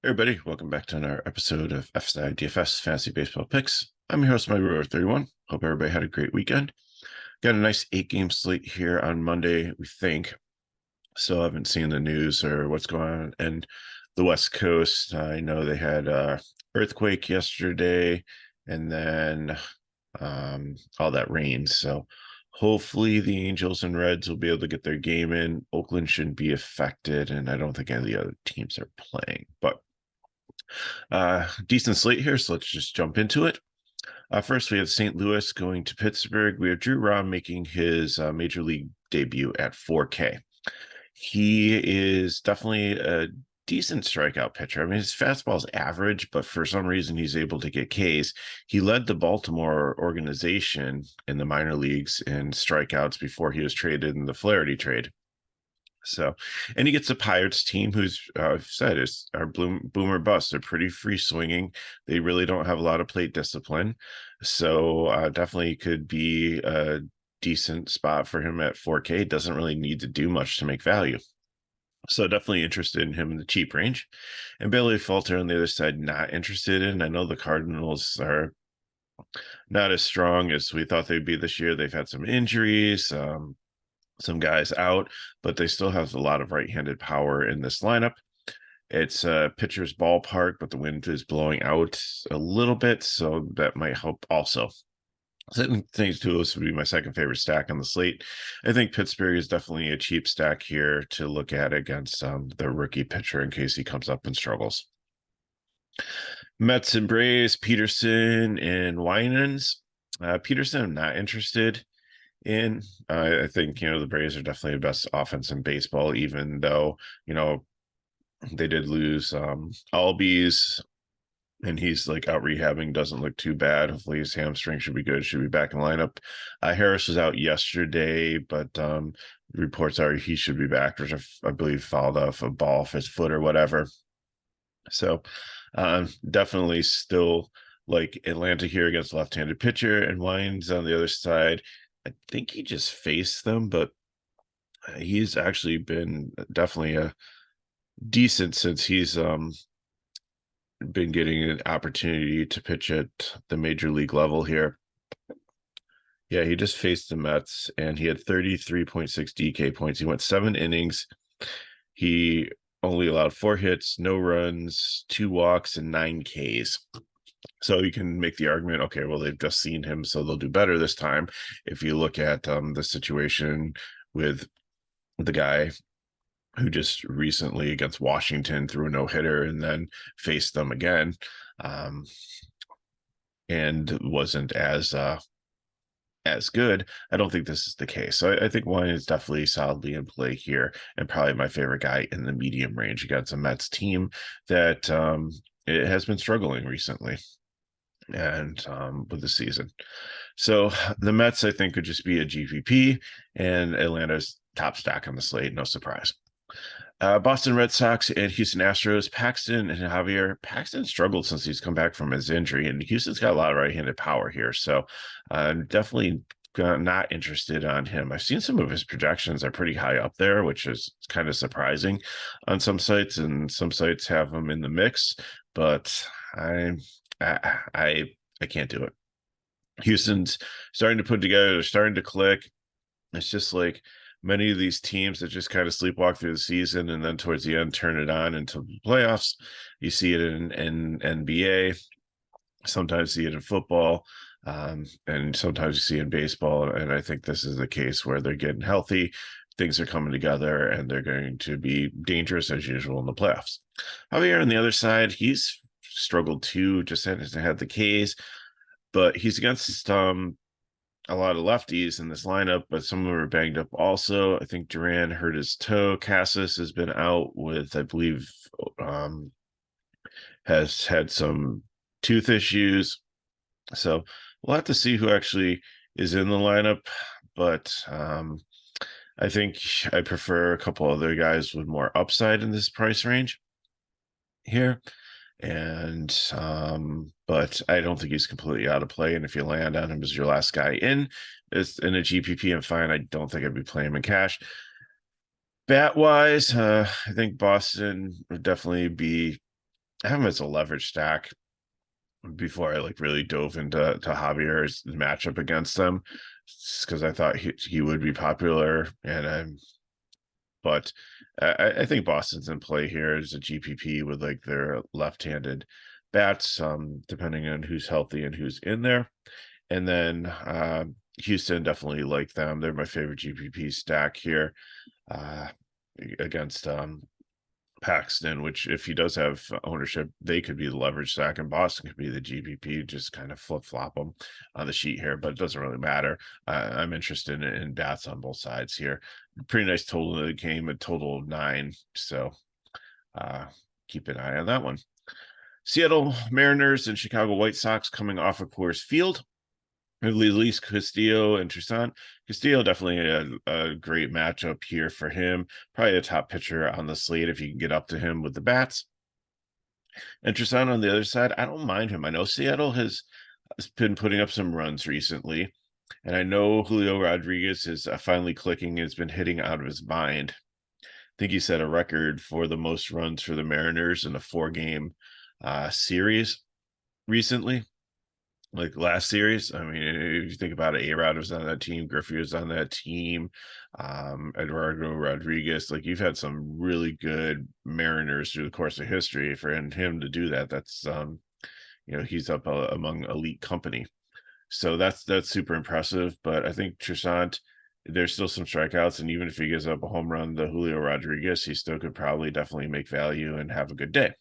Hey everybody, welcome back to another episode of FSi DFS Fantasy Baseball Picks. I'm your host, my Rower 31. Hope everybody had a great weekend. Got a nice 8-game slate here on Monday, we think. Still haven't seen the news or what's going on in the West Coast. I know they had earthquake yesterday and then all that rain. So hopefully the Angels and Reds will be able to get their game in. Oakland shouldn't be affected, and I don't think any of the other teams are playing. But decent slate here, so let's just jump into it. First, we have St. Louis going to Pittsburgh. We have Drew Rom making his major league debut at 4K. He is definitely a decent strikeout pitcher. I mean, his fastball is average, but for some reason he's able to get Ks. He led the Baltimore organization in the minor leagues in strikeouts before he was traded in the Flaherty trade. So, and he gets a Pirates team who's said is our boomer bust. They're pretty free swinging. They really don't have a lot of plate discipline. So definitely could be a decent spot for him at 4K. Doesn't really need to do much to make value. So definitely interested in him in the cheap range. And Bailey Falter on the other side, not interested in. I know the Cardinals are not as strong as we thought they'd be this year. They've had some injuries. Some guys out, but they still have a lot of right-handed power in this lineup. It's a pitcher's ballpark, but the wind is blowing out a little bit, so that might help also. St. Louis would be my second favorite stack on the slate. I think Pittsburgh is definitely a cheap stack here to look at against the rookie pitcher in case he comes up and struggles. Mets and Braves, Peterson and Winans. Peterson, I'm not interested in. I think, the Braves are definitely the best offense in baseball, even though, they did lose Albies and he's like out rehabbing, doesn't look too bad. Hopefully his hamstring should be good, should be back in lineup. Harris was out yesterday, but reports are he should be back. There's I believe fouled off a ball off his foot or whatever. So definitely still like Atlanta here against left-handed pitcher, and Wines on the other side. I think he just faced them, but he's actually been definitely a decent since he's been getting an opportunity to pitch at the major league level here. Yeah, he just faced the Mets and he had 33.6 DK points. He went 7 innings. He only allowed 4 hits, no runs, 2 walks, and 9 Ks. So you can make the argument, okay, well, they've just seen him, so they'll do better this time. If you look at the situation with the guy who just recently against Washington threw a no-hitter and then faced them again and wasn't as good, I don't think this is the case. So I think Wine is definitely solidly in play here and probably my favorite guy in the medium range against a Mets team that it has been struggling recently and with the season. So the Mets, I think, could just be a GPP and Atlanta's top stack on the slate. No surprise. Boston Red Sox and Houston Astros. Paxton and Javier. Paxton struggled since he's come back from his injury, and Houston's got a lot of right-handed power here. So I'm definitely not interested on him. I've seen some of his projections are pretty high up there, which is kind of surprising on some sites, and some sites have him in the mix, but I can't do it. Houston's starting to put together, they're starting to click. It's just like many of these teams that just kind of sleepwalk through the season and then towards the end turn it on into the playoffs. You see it in NBA, sometimes see it in football, and sometimes you see it in baseball. And I think this is the case where they're getting healthy, things are coming together, and they're going to be dangerous as usual in the playoffs. Javier on the other side, he's struggled too, just hasn't had the Ks, but he's against a lot of lefties in this lineup, but some of them are banged up also. I think Duran hurt his toe. Cassis has been out with, I believe, has had some tooth issues. So we'll have to see who actually is in the lineup, but I think I prefer a couple other guys with more upside in this price range here. And but I don't think he's completely out of play. And if you land on him as your last guy in a GPP, I'm fine. I don't think I'd be playing him in cash. Bat wise, I think Boston would definitely be I have him as a leverage stack before I like really dove into Javier's matchup against them, because I thought he would be popular, and but I think Boston's in play here as a GPP with like their left-handed bats, depending on who's healthy and who's in there. And then Houston, definitely like them. They're my favorite GPP stack here uh, against Paxton, which if he does have ownership, they could be the leverage stack, and Boston could be the GPP. Just kind of flip flop them on the sheet here, but it doesn't really matter. I'm interested in bats on both sides here. Pretty nice total of the game, a total of 9. So keep an eye on that one. Seattle Mariners and Chicago White Sox coming off of Coors Field. Luis Castillo and Toussaint. Castillo, definitely a great matchup here for him. Probably a top pitcher on the slate if you can get up to him with the bats. And Toussaint on the other side, I don't mind him. I know Seattle has been putting up some runs recently, and I know Julio Rodriguez is finally clicking and has been hitting out of his mind. I think he set a record for the most runs for the Mariners in a 4-game series recently. Like last series, I mean, if you think about it, A-Rod was on that team, Griffey was on that team, Eduardo Rodriguez, like you've had some really good Mariners through the course of history. For him to do that, that's he's up among elite company. So that's super impressive. But I think Toussaint, there's still some strikeouts, and even if he gives up a home run to Julio Rodriguez, he still could probably definitely make value and have a good day.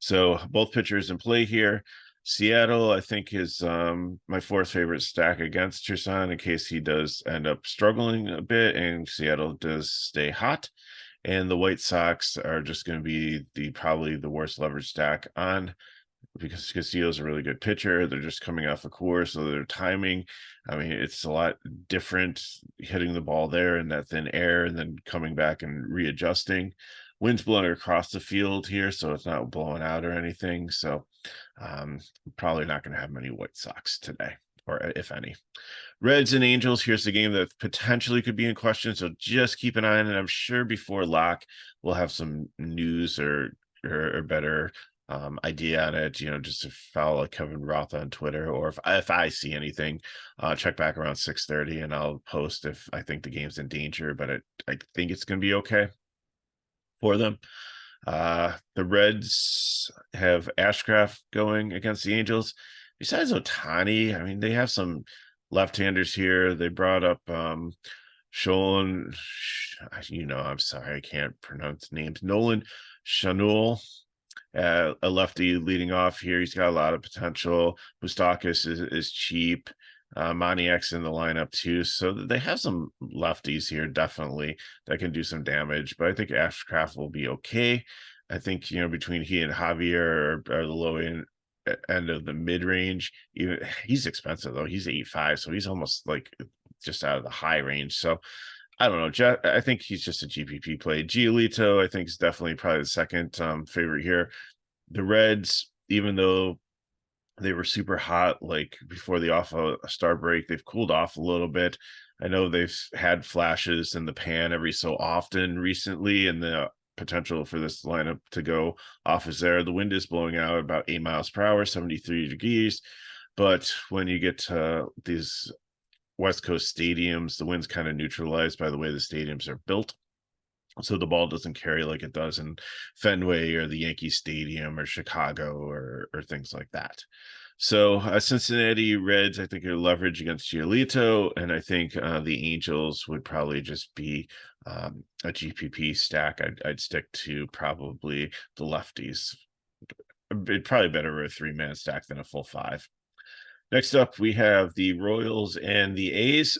So both pitchers in play here. Seattle, I think, is my 4th favorite stack against Toussaint in case he does end up struggling a bit and Seattle does stay hot. And the White Sox are just going to be probably the worst leverage stack on, because Castillo's a really good pitcher. They're just coming off a course, so their timing, I mean, it's a lot different hitting the ball there in that thin air and then coming back and readjusting. Wind's blowing across the field here, so it's not blowing out or anything. So probably not going to have many White Sox today, or if any. Reds and Angels, here's the game that potentially could be in question, so just keep an eye on it. I'm sure before lock we'll have some news or better idea on it, just to follow Kevin Roth on Twitter, or if I see anything, check back around 6:30 and I'll post if I think the game's in danger, but I think it's going to be okay for them. The Reds have Ashcraft going against the Angels. Besides Ohtani, I mean, they have some left-handers here. They brought up Sholin, I'm sorry, I can't pronounce names. Nolan Schanuel, a lefty leading off here. He's got a lot of potential. Moustakas is cheap. Moniak's in the lineup too, so they have some lefties here definitely that can do some damage, but I think Ashcraft will be okay. I think between he and Javier are the low end of the mid-range. Even he's expensive though. He's 8.5, so he's almost like just out of the high range. So I don't know. I think he's just a GPP play. Giolito, I think, is definitely probably the second favorite here. The Reds, even though they were super hot like before the All-Star break, they've cooled off a little bit. I know they've had flashes in the pan every so often recently, and the potential for this lineup to go off is there. The wind is blowing out about 8 miles per hour, 73 degrees. But when you get to these West Coast stadiums, the wind's kind of neutralized by the way the stadiums are built. So the ball doesn't carry like it does in Fenway or the Yankee Stadium or Chicago or things like that. So Cincinnati Reds, I think, are leverage against Giolito, and I think the Angels would probably just be a GPP stack. I'd stick to probably the lefties. It'd probably better a 3-man stack than a full 5. Next up, we have the Royals and the A's.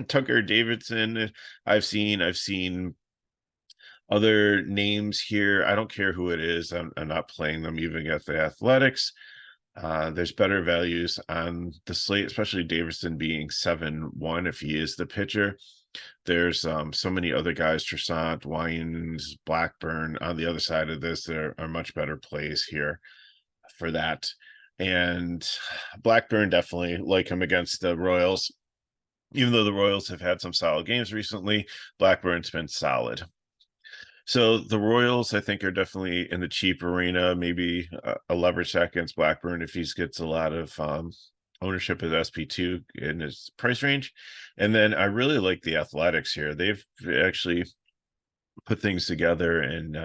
Tucker Davidson, I've seen other names here. I don't care who it is. I'm not playing them even at the Athletics. There's better values on the slate, especially Davidson being 7-1 if he is the pitcher. There's so many other guys, Toussaint, Wines, Blackburn on the other side of this. There are much better plays here for that. And Blackburn, definitely like him against the Royals. Even though the Royals have had some solid games recently, Blackburn's been solid. So the Royals, I think, are definitely in the cheap arena. Maybe a leverage stack against Blackburn if he gets a lot of ownership at SP2 in his price range. And then I really like the Athletics here. They've actually put things together, and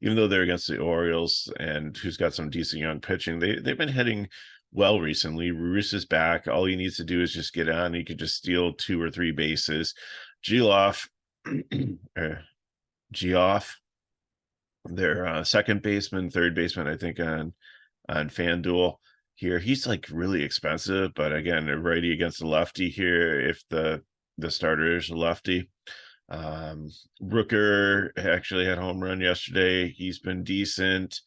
even though they're against the Orioles and who's got some decent young pitching, they've been hitting well recently. Ruiz is back. All he needs to do is just get on. He could just steal 2 or 3 bases. Geoff, Geoff, their second baseman, third baseman, I think on FanDuel here. He's like really expensive, but again, a righty against a lefty here. If the starter is a lefty, Rooker actually had a home run yesterday. He's been decent.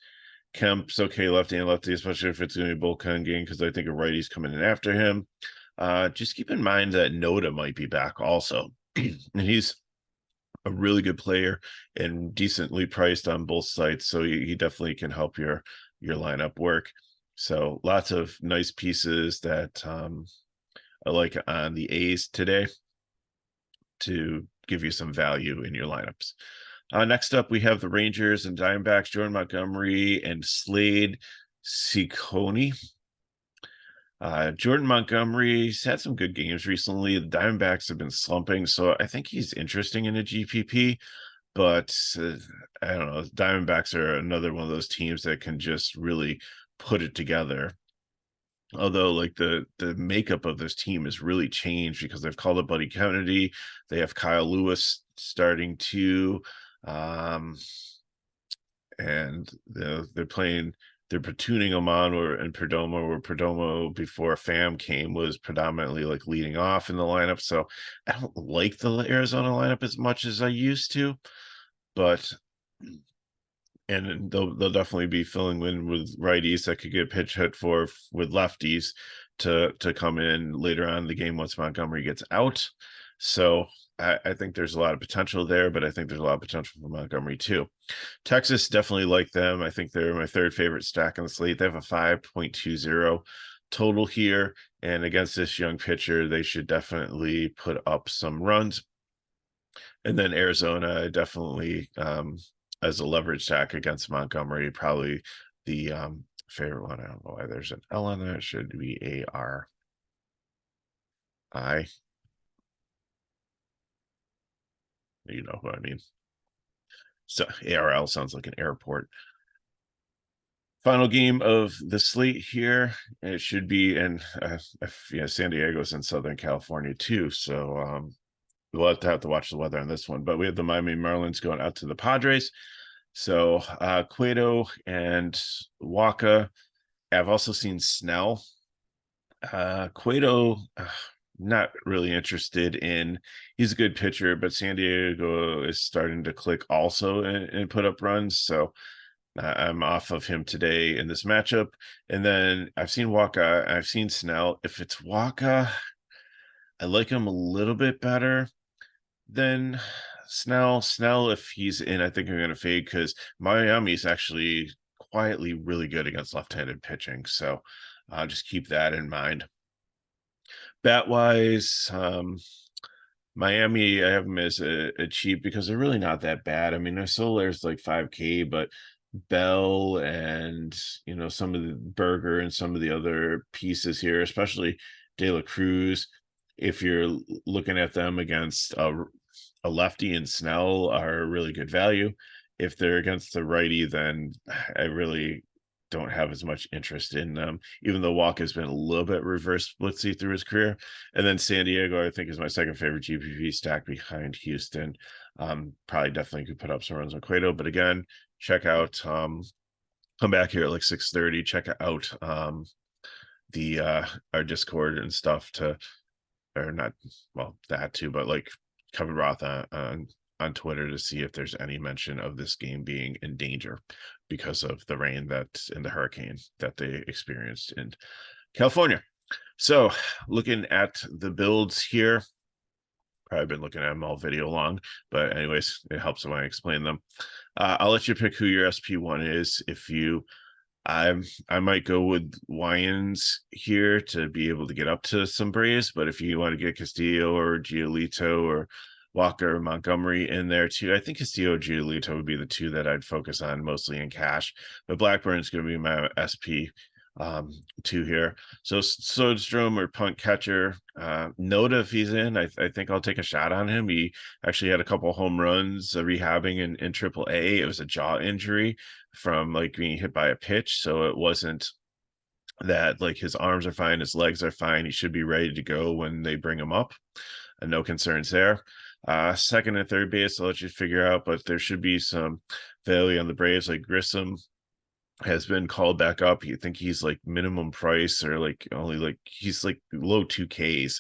Kemp's okay, lefty and lefty, especially if it's going to be a bullpen game, because I think a righty's coming in after him. Just keep in mind that Noda might be back also, and he's a really good player and decently priced on both sites, so he definitely can help your lineup work. So lots of nice pieces that I like on the A's today to give you some value in your lineups. Next up, we have the Rangers and Diamondbacks, Jordan Montgomery and Slade Ciccone. Jordan Montgomery's had some good games recently. The Diamondbacks have been slumping, so I think he's interesting in a GPP. But I don't know. Diamondbacks are another one of those teams that can just really put it together. Although, like the makeup of this team has really changed because they've called up Buddy Kennedy. They have Kyle Lewis starting to, and they're playing. They're platooning him on in Perdomo, where Perdomo before Pham came was predominantly like leading off in the lineup. So I don't like the Arizona lineup as much as I used to, but and they'll definitely be filling in with righties that could get pitch hit for with lefties to come in later on in the game once Montgomery gets out. So I think there's a lot of potential there, but I think there's a lot of potential for Montgomery too. Texas, definitely like them. I think they're my third favorite stack on the slate. They have a 5.20 total here, and against this young pitcher, they should definitely put up some runs. And then Arizona, definitely as a leverage stack against Montgomery, probably the favorite one. I don't know why there's an L on there. It should be A-R-I. You know what I mean. So ARL sounds like an airport. Final game of the slate here. It should be in San Diego's in Southern California too. So we'll have to watch the weather on this one. But we have the Miami Marlins going out to the Padres. So Cueto and Waka. I've also seen Snell. Cueto, not really interested in. He's a good pitcher, but San Diego is starting to click also and put up runs. So I'm off of him today in this matchup. And then I've seen Waka. I've seen Snell. If it's Waka, I like him a little bit better than Snell, if he's in, I think I'm going to fade because Miami's actually quietly really good against left-handed pitching. So just keep that in mind. Bat-wise, Miami, I have them as a cheap because they're really not that bad. I mean, their Solar's like 5K, but Bell and some of the Burger and some of the other pieces here, especially De La Cruz, if you're looking at them against a lefty and Snell, are really good value. If they're against the righty, then I really don't have as much interest in them, even though Walk has been a little bit reverse blitzy through his career. And then San Diego, I think, is my second favorite GPP stack behind Houston. Probably definitely could put up some runs on Cueto, but again, check out come back here at like 6:30, check out the our Discord and stuff or not, well, that too, but like Kevin Roth on Twitter to see if there's any mention of this game being in danger because of the rain and the hurricane that they experienced in California. So looking at the builds here, probably been looking at them all video long, but anyways, it helps when I explain them. I'll let you pick who your SP1 is. I might go with Wyans here to be able to get up to some Braves, but if you want to get Castillo or Giolito or Walker, Montgomery in there too. I think Castillo, Giolito would be the two that I'd focus on mostly in cash, but Blackburn's going to be my SP two here. So Soderstrom or punt catcher, Noda if he's in, I think I'll take a shot on him. He actually had a couple home runs rehabbing in AAA. It was a jaw injury from like being hit by a pitch, so it wasn't that like his arms are fine, his legs are fine. He should be ready to go when they bring him up. And no concerns there. Second and third base, I'll let you figure out, but there should be some value on the Braves. Like Grissom has been called back up. You think he's like minimum price or like only like he's like low 2Ks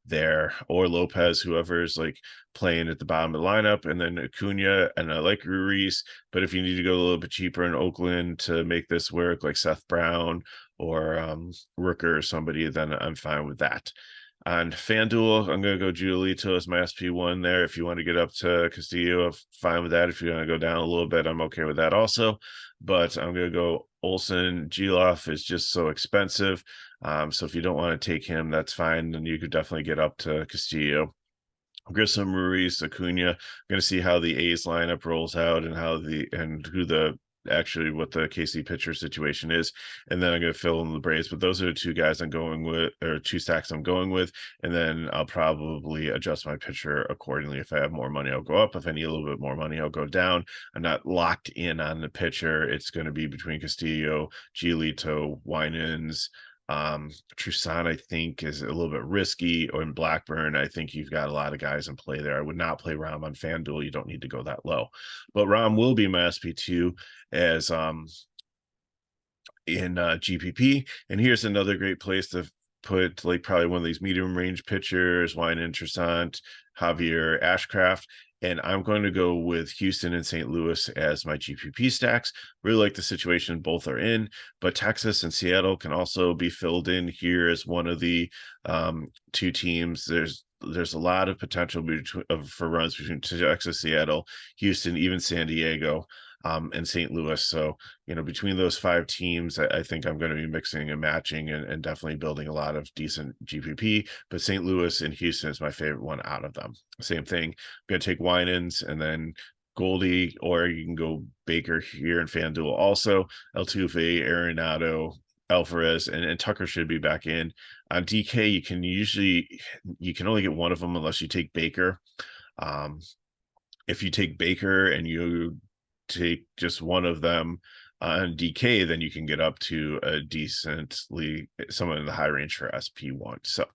there, or Lopez, whoever's like playing at the bottom of the lineup, and then Acuna, and I like Ruiz, but if you need to go a little bit cheaper in Oakland to make this work, like Seth Brown or Rooker or somebody, then I'm fine with that. On FanDuel, I'm going to go Giolito as my SP1 there. If you want to get up to Castillo, I'm fine with that. If you want to go down a little bit, I'm okay with that also. But I'm going to go Olsen. Geloff is just so expensive. So if you don't want to take him, that's fine. Then you could definitely get up to Castillo. Grissom, Ruiz, Acuna. I'm going to see how the A's lineup rolls out and who the actually what the KC pitcher situation is, and then I'm going to fill in the Braves. But those are the two guys I'm going with, or two stacks I'm going with, and then I'll probably adjust my pitcher accordingly. If I have more money, I'll go up. If I need a little bit more money, I'll go down. I'm not locked in on the pitcher. It's going to be between Castillo, Giolito, Winans. Trusan, I think, is a little bit risky, or in Blackburn, I think you've got a lot of guys in play there. I would not play Rom on FanDuel. You don't need to go that low, but Rom will be my SP2 as in GPP. And here's another great place to put like probably one of these medium range pitchers, Wine Interessant, Javier Ashcraft. And I'm going to go with Houston and St. Louis as my GPP stacks. Really like the situation both are in, but Texas and Seattle can also be filled in here as one of the two teams. There's a lot of potential for runs between Texas, Seattle, Houston, even San Diego, and St. Louis. So, between those five teams, I think I'm going to be mixing and matching and definitely building a lot of decent GPP. But St. Louis and Houston is my favorite one out of them. Same thing. I'm going to take Winans and then Goldie, or you can go Baker here in FanDuel also. Altuve, Arenado, Alvarez, and Tucker should be back in. On DK, you can only get one of them unless you take Baker. If you take Baker and you take just one of them on DK, then you can get up to a decently someone in the high range for SP1. So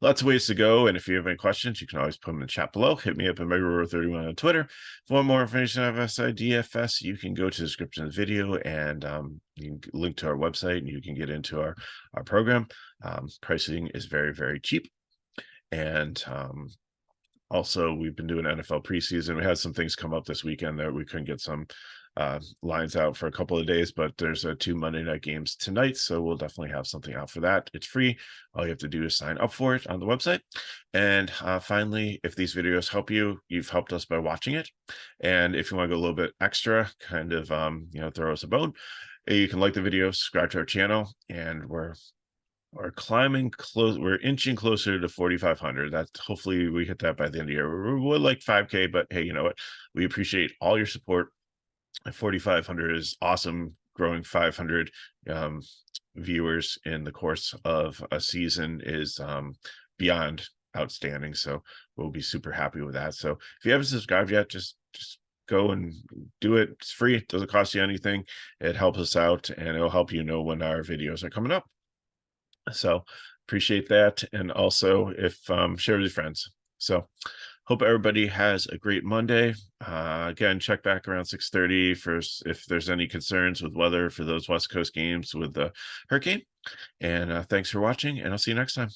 lots of ways to go. And if you have any questions, you can always put them in the chat below. Hit me up at MegaRoar31 on Twitter. If you want more information on FSi DFS, you can go to the description of the video and you can link to our website and you can get into our program. Pricing is very, very cheap. And also, we've been doing NFL preseason. We had some things come up this weekend that we couldn't get some lines out for a couple of days, but there's 2 Monday night games tonight, so we'll definitely have something out for that. It's free. All you have to do is sign up for it on the website. And finally, if these videos help you, you've helped us by watching it. And if you want to go a little bit extra, kind of throw us a bone, you can like the video, subscribe to our channel, and we're climbing close. We're inching closer to 4,500. That's hopefully we hit that by the end of the year. We're like 5K, but hey, you know what? We appreciate all your support. 4,500 is awesome. Growing 500 viewers in the course of a season is beyond outstanding. So we'll be super happy with that. So if you haven't subscribed yet, just go and do it. It's free. It doesn't cost you anything. It helps us out, and it'll help you know when our videos are coming up. So appreciate that. And also if share with your friends. So hope everybody has a great Monday. Again, check back around 6:30 for if there's any concerns with weather for those West Coast games with the hurricane. And thanks for watching, and I'll see you next time.